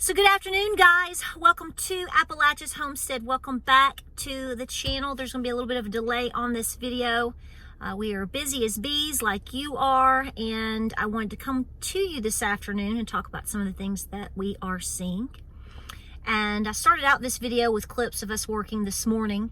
So good afternoon, guys. Welcome to Appalachia's Homestead. Welcome back to the channel. There's going to be a little bit of a delay on this video. We are busy as bees like you are, and I wanted to come to you this afternoon and talk about some of the things that we are seeing. And I started out this video with clips of us working this morning,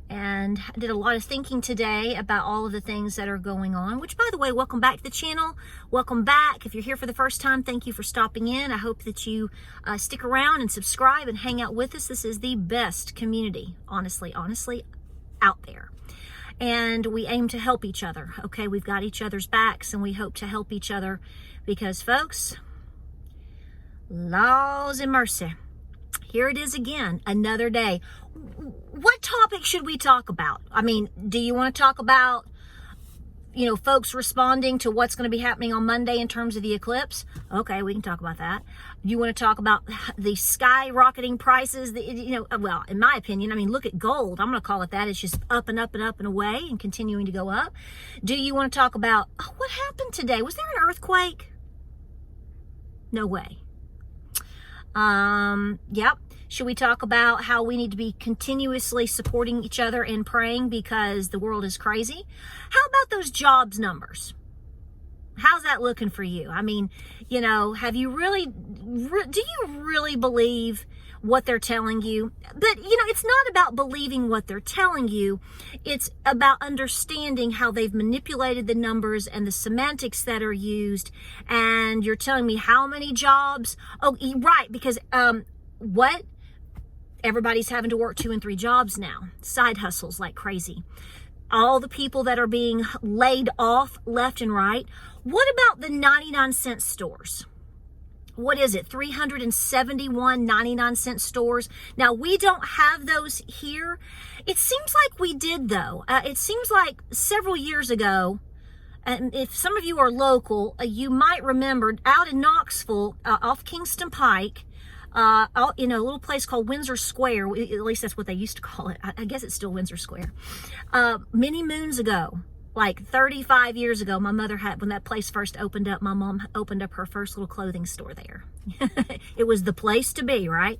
and I did a lot of thinking today about all of the things that are going on, which, by the way, welcome back to the channel. Welcome back. If you're here for the first time, thank you for stopping in. I hope that you stick around and subscribe and hang out with us. This is the best community, honestly, out there. And we aim to help each other, okay? We've got each other's backs, and we hope to help each other because, folks, laws and mercy. Here it is again, another day. What topic should we talk about? I mean, do you want to talk about, you know, folks responding to what's going to be happening on Monday in terms of the eclipse? Okay, we can talk about that. You want to talk about the skyrocketing prices? Well, in my opinion, I mean, look at gold. I'm going to call it that. It's just up and up and up and away and continuing to go up. Do you want to talk about, what happened today? Was there an earthquake? No way. Yep. Should we talk about how we need to be continuously supporting each other and praying because the world is crazy? How about those jobs numbers? How's that looking for you? I mean, you know, do you really believe what they're telling you? But, you know, it's not about believing what they're telling you. It's about understanding how they've manipulated the numbers and the semantics that are used. And you're telling me how many jobs? Oh, right, because, what? Everybody's having to work 2 and 3 jobs now. Side hustles like crazy. All the people that are being laid off left and right. What about the 99-cent stores? What is it? 371 99-cent stores. Now, we don't have those here. It seems like we did, though. It seems like several years ago, and if some of you are local, you might remember out in Knoxville, off Kingston Pike, in a little place called Windsor Square. At least that's what they used to call it. I guess it's still Windsor Square. Many moons ago, like 35 years ago, my mother when that place first opened up, my mom opened up her first little clothing store there. It was the place to be, right?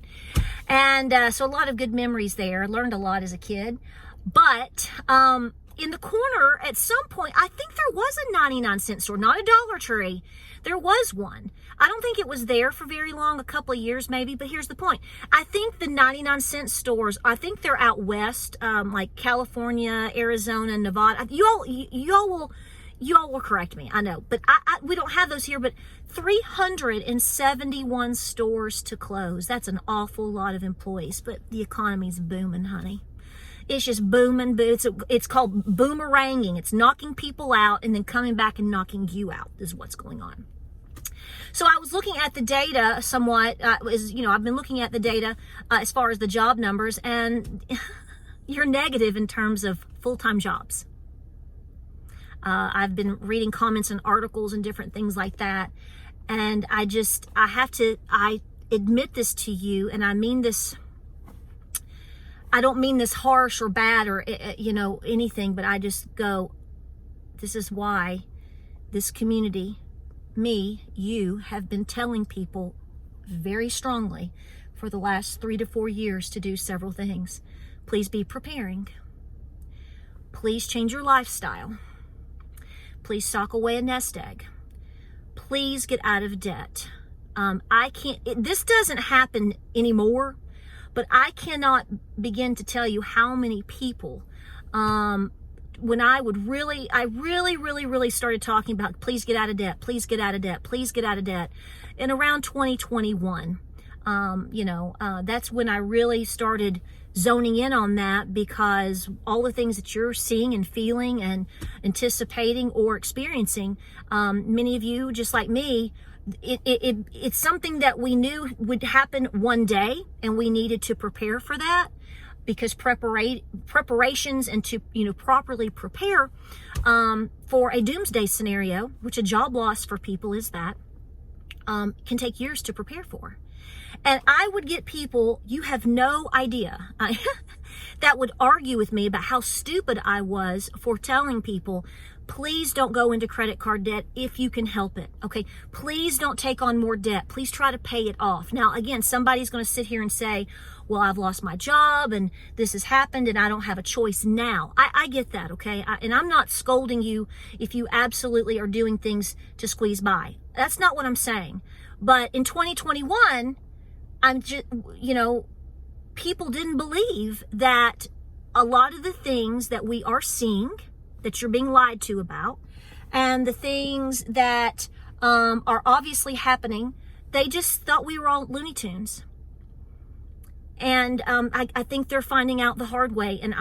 And so a lot of good memories there. I learned a lot as a kid. But in the corner, at some point, I think there was a 99-cent store, not a Dollar Tree. There was one. I don't think it was there for very long, a couple of years maybe, but here's the point. I think the 99-cent stores, I think they're out west, like California, Arizona, Nevada. You all will correct me, I know, but we don't have those here, but 371 stores to close. That's an awful lot of employees, but the economy's booming, honey. It's just booming. It's called boomeranging. It's knocking people out and then coming back and knocking you out is what's going on. So I was looking at the data somewhat. I've been looking at the data as far as the job numbers, and you're negative in terms of full-time jobs. I've been reading comments and articles and different things like that, and I admit this to you, and I mean this. I don't mean this harsh or bad or, anything, but I just go, this is why this community, me, you, have been telling people very strongly for the last 3 to 4 years to do several things. Please be preparing. Please change your lifestyle. Please sock away a nest egg. Please get out of debt. This doesn't happen anymore. But I cannot begin to tell you how many people, when I really started talking about, please get out of debt, please get out of debt, please get out of debt. And around 2021, that's when I really started zoning in on that, because all the things that you're seeing and feeling and anticipating or experiencing, many of you, just like me, it's something that we knew would happen one day, and we needed to prepare for that, because preparations and to properly prepare for a doomsday scenario, which a job loss for people is that, can take years to prepare for. And I would get people, you have no idea, that would argue with me about how stupid I was for telling people, please don't go into credit card debt if you can help it. Okay, please don't take on more debt. Please try to pay it off. Now, again, somebody's going to sit here and say, well, I've lost my job and this has happened and I don't have a choice now. I get that, okay? And I'm not scolding you if you absolutely are doing things to squeeze by. That's not what I'm saying. But in 2021, people didn't believe that a lot of the things that we are seeing, that you're being lied to about, and the things that are obviously happening, they just thought we were all Looney Tunes. And I think they're finding out the hard way. And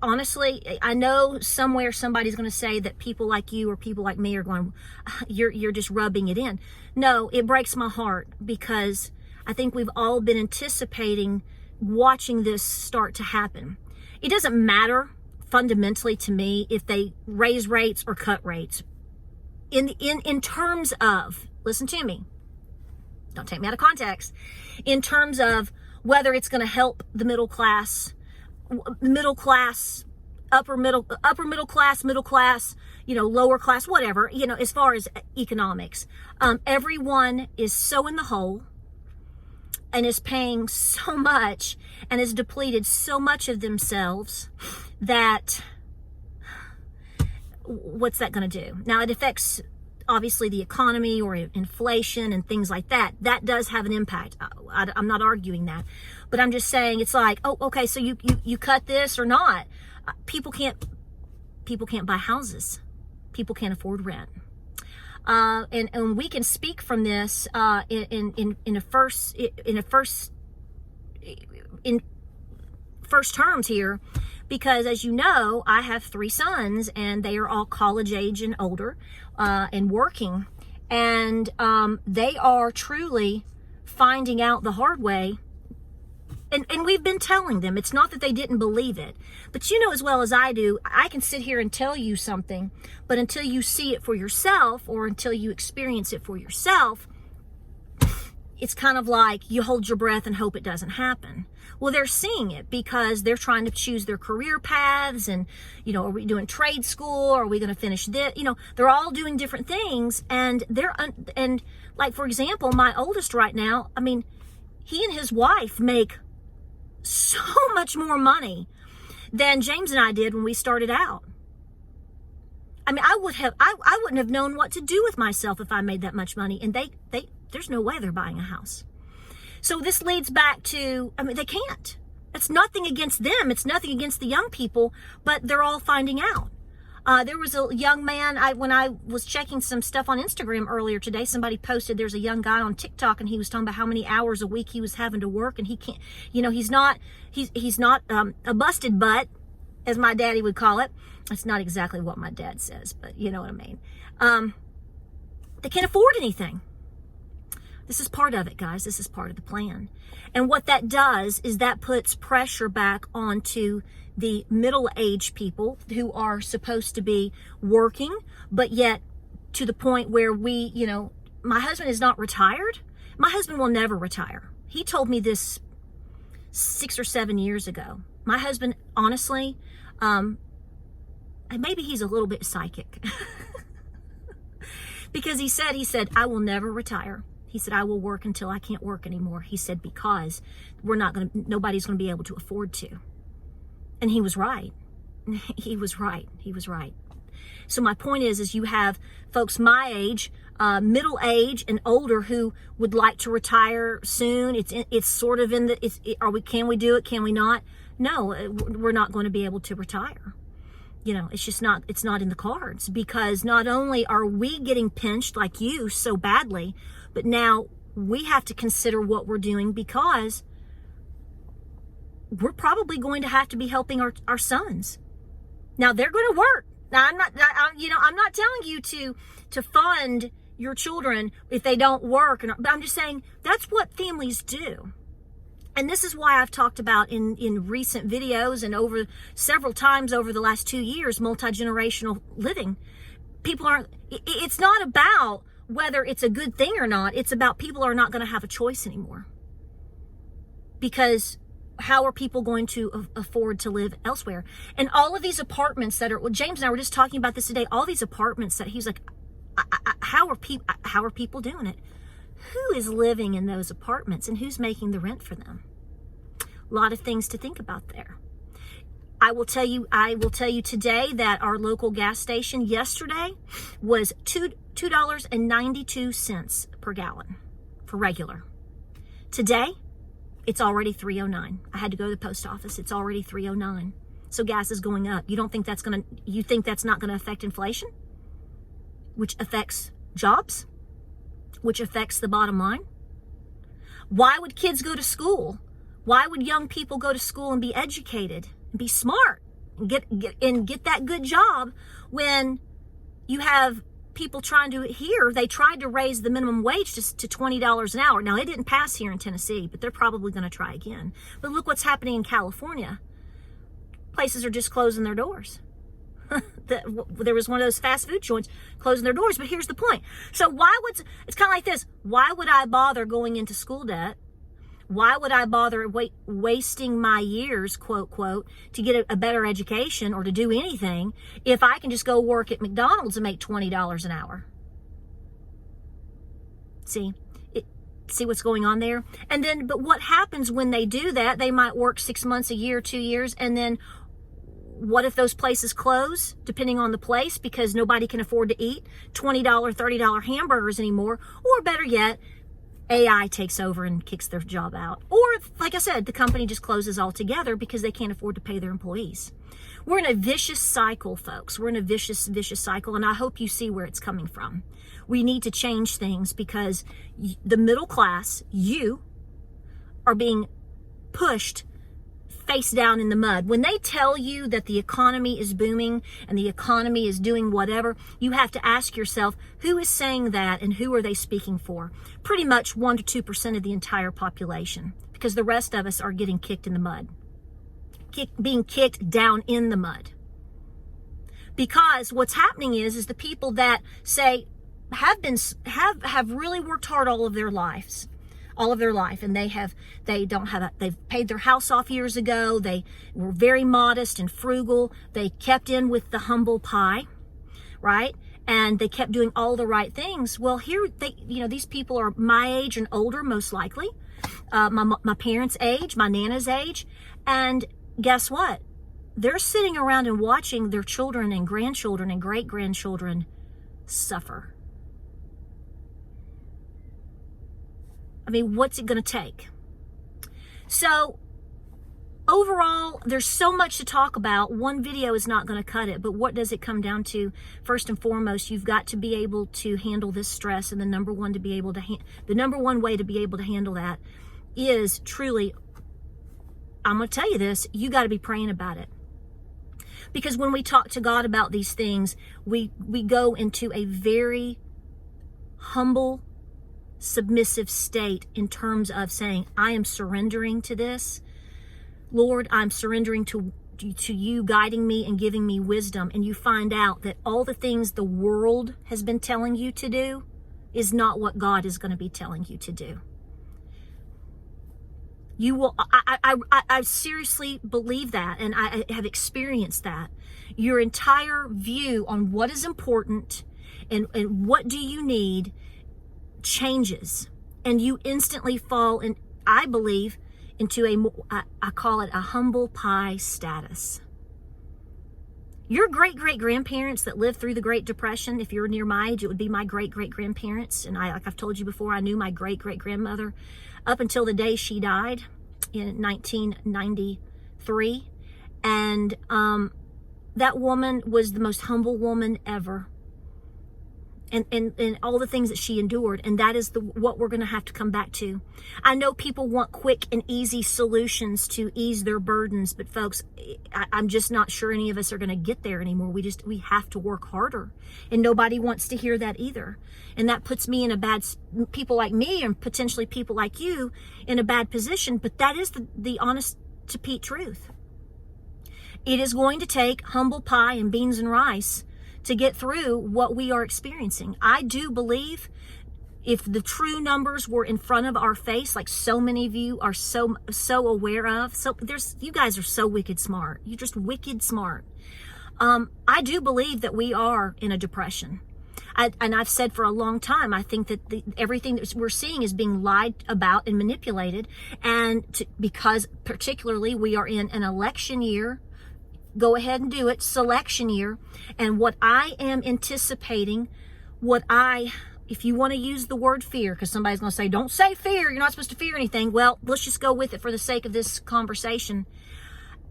honestly, I know somewhere somebody's going to say that people like you or people like me are going, you're just rubbing it in. No, it breaks my heart, because I think we've all been anticipating watching this start to happen. It doesn't matter fundamentally to me if they raise rates or cut rates. In terms of, listen to me, don't take me out of context, in terms of whether it's going to help the middle class, upper middle class, lower class, whatever, as far as economics. Everyone is so in the hole and is paying so much and has depleted so much of themselves that what's that going to do? Now, it affects obviously the economy or inflation and things like that. That does have an impact. I'm not arguing that, but I'm just saying it's like, oh, okay, so you cut this or not? People can't buy houses. People can't afford rent. And we can speak from this in first terms here, because as you know, I have 3 sons and they are all college age and older, and working, and they are truly finding out the hard way. And we've been telling them. It's not that they didn't believe it, but you know as well as I do, I can sit here and tell you something, but until you see it for yourself or until you experience it for yourself, it's kind of like you hold your breath and hope it doesn't happen. Well, they're seeing it because they're trying to choose their career paths and, are we doing trade school? Are we going to finish this? They're all doing different things, and and like, for example, my oldest right now, I mean, he and his wife make so much more money than James and I did when we started out. I mean, I wouldn't have known what to do with myself if I made that much money, and there's no way they're buying a house. So this leads back to, I mean, they can't. It's nothing against them. It's nothing against the young people, but they're all finding out. There was a young man, when I was checking some stuff on Instagram earlier today, somebody posted there's a young guy on TikTok, and he was talking about how many hours a week he was having to work, and he can't, he's not a busted butt, as my daddy would call it. That's not exactly what my dad says, but you know what I mean. They can't afford anything. This is part of it, guys. This is part of the plan. And what that does is that puts pressure back onto the middle-aged people who are supposed to be working, but yet to the point where my husband is not retired. My husband will never retire. He told me this 6 or 7 years ago. My husband, honestly, maybe he's a little bit psychic because he said, I will never retire. He said, I will work until I can't work anymore. He said, because nobody's going to be able to afford to. And he was right. He was right. So my point is you have folks my age, middle age and older, who would like to retire soon. It's sort of can we do it? Can we not? No, we're not going to be able to retire. It's not in the cards, because not only are we getting pinched like you so badly, but now we have to consider what we're doing, because we're probably going to have to be helping our sons. Now they're going to work. Now I'm not telling you to fund your children if they don't work, but I'm just saying that's what families do. And this is why I've talked about in recent videos and over several times over the last 2 years, multi-generational living. It's not about whether it's a good thing or not. It's about people are not going to have a choice anymore. Because how are people going to afford to live elsewhere? And all of these apartments James and I were just talking about this today, all these apartments that he's like, how are people doing it? Who is living in those apartments, and who's making the rent for them? A lot of things to think about there. I will tell you today that our local gas station yesterday was $2.92 per gallon for regular. Today, it's already $3.09. I had to go to the post office. It's already $3.09. So gas is going up. You think that's not going to affect inflation, which affects jobs, which affects the bottom line? Why would kids go to school? Why would young people go to school and be educated and be smart and get that good job when you have people they tried to raise the minimum wage to $20 an hour. Now, it didn't pass here in Tennessee, but they're probably going to try again. But look what's happening in California. Places are just closing their doors. There was one of those fast food joints closing their doors. But here's the point. So it's kind of like this. Why would I bother going into school debt? Why would I bother wasting my years, quote, quote, to get a better education or to do anything if I can just go work at McDonald's and make $20 an hour? See what's going on there? But what happens when they do that? They might work 6 months, a year, 2 years, and then what if those places close, depending on the place, because nobody can afford to eat $20, $30 hamburgers anymore? Or better yet, AI takes over and kicks their job out. Or, like I said, the company just closes altogether because they can't afford to pay their employees. We're in a vicious cycle, folks. We're in a vicious, vicious cycle, and I hope you see where it's coming from. We need to change things because the middle class, you, are being pushed face down in the mud. When they tell you that the economy is booming and the economy is doing whatever, you have to ask yourself, who is saying that and who are they speaking for? Pretty much 1 to 2% of the entire population, because the rest of us are getting kicked in the mud, being kicked down in the mud. Because what's happening is the people that say have really worked hard all of their lives. all of their life, and they've paid their house off years ago. They were very modest and frugal. They kept in with the humble pie, right? And they kept doing all the right things. Well, here these people are my age and older, most likely, my parents' age, my Nana's age, and guess what? They're sitting around and watching their children and grandchildren and great-grandchildren suffer. I mean, what's it going to take? So overall, there's so much to talk about. One video is not going to cut it, but what does it come down to? First and foremost, you've got to be able to handle this stress, and the number one way to be able to handle that is truly, I'm going to tell you this, you got to be praying about it. Because when we talk to God about these things, we go into a very humble, submissive state in terms of saying, I am surrendering to this. Lord, I'm surrendering to you, guiding me and giving me wisdom. And you find out that all the things the world has been telling you to do is not what God is going to be telling you to do. You will, I seriously believe that, and I have experienced that. Your entire view on what is important and what do you need changes, and you instantly fall in, I believe, into I call it a humble pie status. Your great-great-grandparents that lived through the Great Depression, if you're near my age, it would be my great-great-grandparents. And like I've told you before, I knew my great-great-grandmother up until the day she died in 1993. And that woman was the most humble woman ever. And all the things that she endured, and that is what we're going to have to come back to. I know people want quick and easy solutions to ease their burdens, but folks, I'm just not sure any of us are going to get there anymore. We have to work harder, and nobody wants to hear that either. And that puts me in people like me and potentially people like you in a bad position. But that is the honest to Pete truth. It is going to take humble pie and beans and rice to get through what we are experiencing. I do believe if the true numbers were in front of our face, like so many of you are so aware of, you guys are so wicked smart. You're just wicked smart. I do believe that we are in a depression. And I've said for a long time, I think that everything that we're seeing is being lied about and manipulated. Because particularly we are in an election year. Go ahead and do it, selection year. And what I am anticipating, if you want to use the word fear, because somebody's going to say, don't say fear, you're not supposed to fear anything. Well, let's just go with it for the sake of this conversation.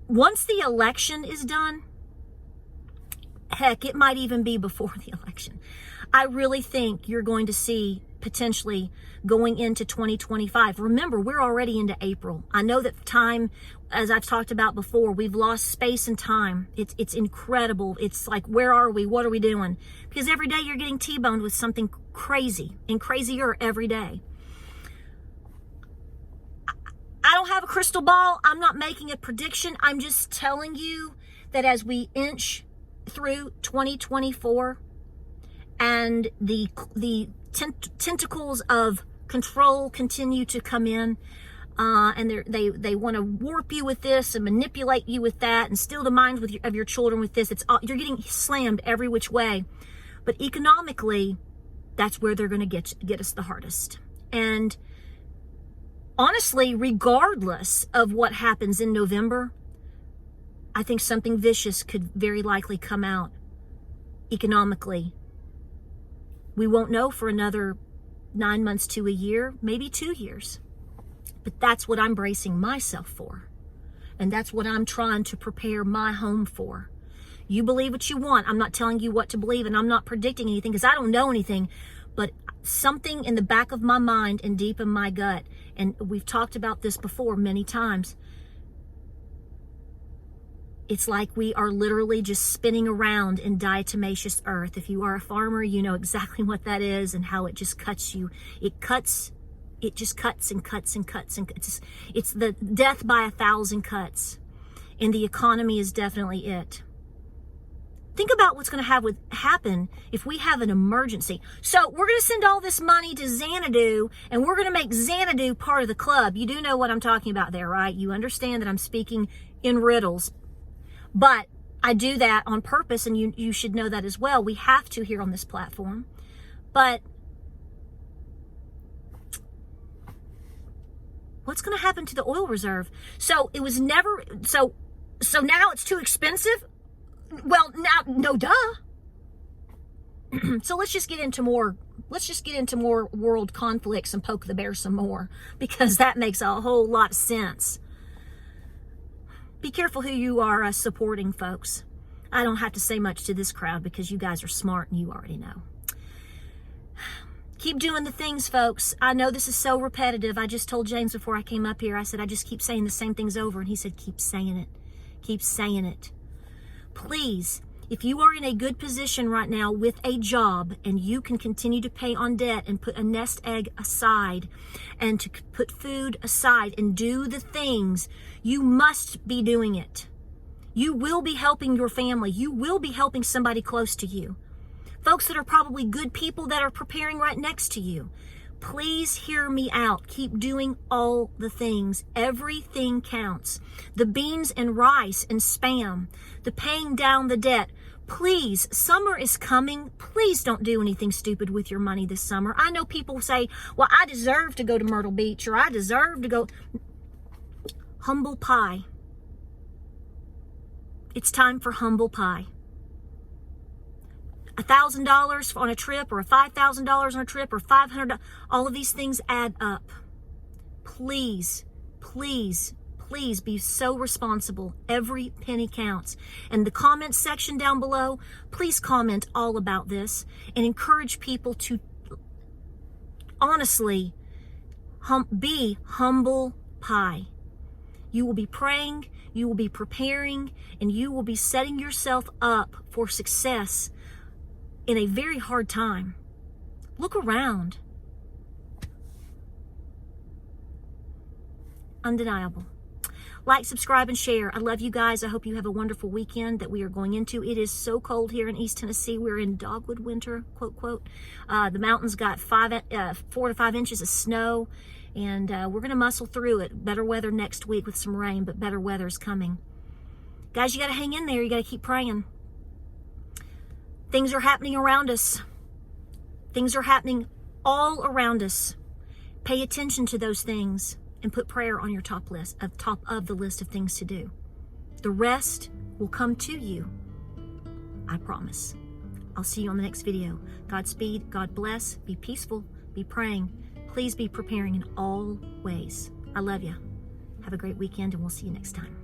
Once the election is done, heck, it might even be before the election. I really think you're going to see potentially going into 2025. Remember, we're already into April. I know that time, as I've talked about before, we've lost space and time. It's incredible. It's like, where are we? What are we doing? Because every day you're getting T-boned with something crazy and crazier every day. I don't have a crystal ball. I'm not making a prediction. I'm just telling you that as we inch through 2024 and the tentacles of control continue to come in, and they want to warp you with this and manipulate you with that and steal the minds of your children with this. You're getting slammed every which way. But economically, that's where they're going to get us the hardest. And honestly, regardless of what happens in November, I think something vicious could very likely come out economically. We won't know for another 9 months to a year, maybe 2 years. But that's what I'm bracing myself for. And that's what I'm trying to prepare my home for. You believe what you want. I'm not telling you what to believe, and I'm not predicting anything because I don't know anything. But something in the back of my mind and deep in my gut, and we've talked about this before many times, it's like we are literally just spinning around in diatomaceous earth. If you are a farmer, you know exactly what that is and how it just cuts you. It just cuts and cuts and cuts. And it's the death by 1,000 cuts. And the economy is definitely it. Think about what's going to happen if we have an emergency. So we're going to send all this money to Xanadu, and we're going to make Xanadu part of the club. You do know what I'm talking about there, right? You understand that I'm speaking in riddles. But I do that on purpose, and you should know that as well. We have to here on this platform. But what's going to happen to the oil reserve? So it was never, so now it's too expensive? Well, now, no duh. So let's just get into more world conflicts and poke the bear some more, because that makes a whole lot of sense. Be careful who you are supporting, folks. I don't have to say much to this crowd because you guys are smart and you already know. Keep doing the things, folks. I know this is so repetitive. I just told James before I came up here, I said, I just keep saying the same things over. And he said, keep saying it. Keep saying it. Please, if you are in a good position right now with a job and you can continue to pay on debt and put a nest egg aside and to put food aside and do the things, you must be doing it. You will be helping your family. You will be helping somebody close to you. Folks that are probably good people that are preparing right next to you. Please hear me out. Keep doing all the things. Everything counts. The beans and rice and Spam, the paying down the debt. Please, summer is coming. Please don't do anything stupid with your money this summer. I know people say, well, I deserve to go to Myrtle Beach, or I deserve to go. Humble pie. It's time for humble pie. $1,000 on a trip, or $5,000 on a trip, or $500, all of these things add up. Please, please, please be so responsible. Every penny counts. And the comments section down below, please comment all about this and encourage people to honestly be humble pie. You will be praying, you will be preparing, and you will be setting yourself up for success in a very hard time. Look around. Undeniable. Like, subscribe, and share. I love you guys. I hope you have a wonderful weekend that we are going into. It is so cold here in East Tennessee. We're in dogwood winter, quote, quote. The mountains got 4 to 5 inches of snow, and we're going to muscle through it. Better weather next week with some rain, but better weather is coming. Guys, you got to hang in there. You got to keep praying. Things are happening around us. Things are happening all around us. Pay attention to those things and put prayer on your top of the list of things to do. The rest will come to you. I promise. I'll see you on the next video. Godspeed. God bless. Be peaceful. Be praying. Please be preparing in all ways. I love you. Have a great weekend, and we'll see you next time.